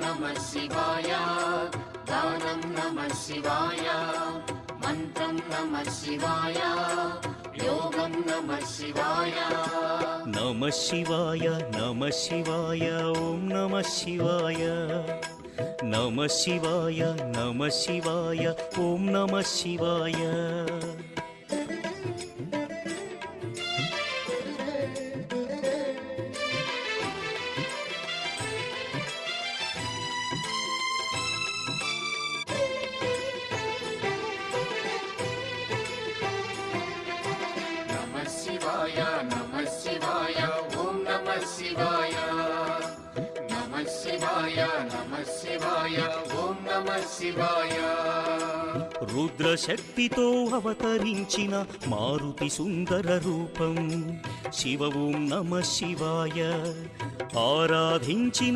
नमः शिवाय गानं नमः शिवाय मन्त्रं नमः शिवाय योगं नमः शिवाय नमः शिवाय नमः शिवाय ॐ नमः शिवाय नमः शिवाय नमः शिवाय ॐ नमः शिवाय नमः शिवाय ॐ नमः शिवाय नमः शिवाय नमः शिवाय ॐ नमः शिवाय रुद्रशक्तितो अवतरिंचिन मारुति सुंदर रूपं शिव ॐ नमः शिवाय आराधिंचिन